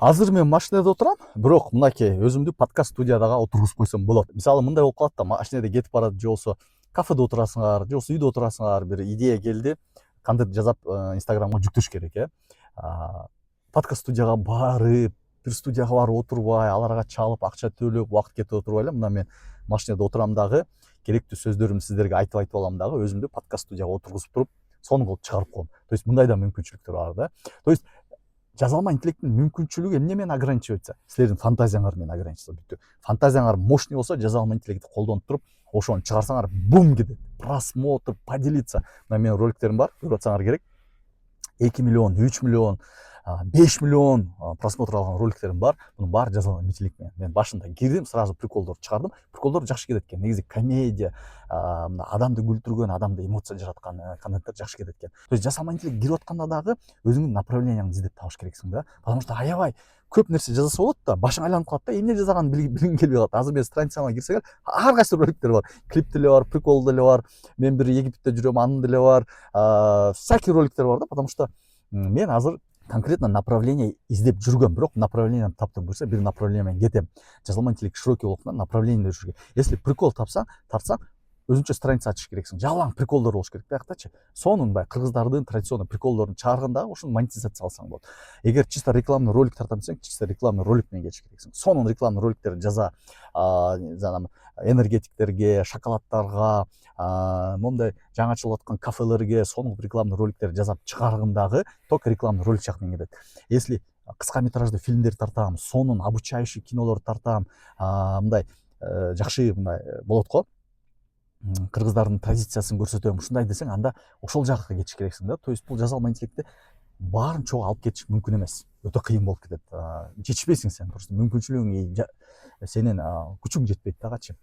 Азыр мен машинада отурам, бирок мынакей өзүмдү подкаст студиядага отургузуп койсом болот. Мисалы мындай болуп калат да, машинада кетип барат, же болбосо кафеде отурасыңар, же болбосо үйдө отурасыңар, бир идея келди, кандайдыр жасап Инстаграмга жүктөш керек, подкаст студияга барып, бир студияга барып отурбай, аларга чалып, акча төлөп, убакыт кетип отурбай эле, мына мен машинада отурам дагы, керектүү сөздөрүмдү сиздерге айтып алам дагы, өзүмдү подкаст студияга отургузуп туруп, сонун кылып чыгарып коем. То есть мындай да мүмкүнчүлүктөр бар да. То есть жазалма интеллекттин мүмкүнчүлүгү эмне менен ограничивать этса, силердин фантазияңар менен ограничивать этса. Бүттү. Фантазияңар мощный болсо, жазалма интеллектти колдонуп туруп, ошону чыгарсаңар, бум кетет. Просмотр, поделиться. Мына менин роликтерим бар, көрүп атсаңар керек. 2 миллион, 3 миллион, 5 миллион просмотр алган роликтерим бар. Мунун баары жазалма интеллект менен. Мен башында кирдим, сразу приколдорду чыгардым. Приколдор жакшы кетет экен. Негизи комедия, мына адамды күлдүргөн, адамда эмоция жараткан контенттер жакшы кетет экен. То есть жасалма интеллект кирип атканда дагы өзүңдүн направленияңды издеп табыш керексиң да. Потому что аябай көп нерсе жасаса болот да, башың айланып калат да, эмне жасаганын билгиң келбей калат. Азыр мен страницама кирсеңер, ар кайсы роликтер бар. Клип деле бар, прикол деле бар. Мен бир Египетте жүрөм, анын деле бар. Всякий роликтер бар да, потому что мен азыр конкретно направление издеп жүргөм, бирок направлениени таптым буюрса, бир направление менен кетем. Жазалма интеллект широкий болгондон направлениеде жүргөн. Если прикол тартсаң, өзүнчө страница ачыш керексиң. Жалаң приколдор болуш керек бияктачы. Сонун баягы кыргыздардын традиционный приколдорун чыгарганда ошону монетизация алсаң болот. Эгер чисто рекламный ролик тартам десең, чисто рекламный ролик менен кетиш керексиң. Сонун рекламный роликтерди жаза, жанагы энергетиктерге, шоколадтарга, момундай жаңы ачылып аткан кафелерге сонун рекламный роликтерди жасап чыгаргандагы только рекламный ролик жак менен кетет. Если кыска метраждуу фильмдерди тартам, сонун обучающий кинолорду тартам, мындай жакшы мындай болот го. Кыргыздардын традициясын көрсөтөм, ушундай десең, анда ошол жакка кетиш керексиң да. То есть бул жазалма интеллектти баарын чогуу алып кетиш мүмкүн эмес. Өтө кыйын болуп кетет. Жетишпейсиң сен, просто мүмкүнчүлүгүң, сенин күчүң жетпейт дагычы.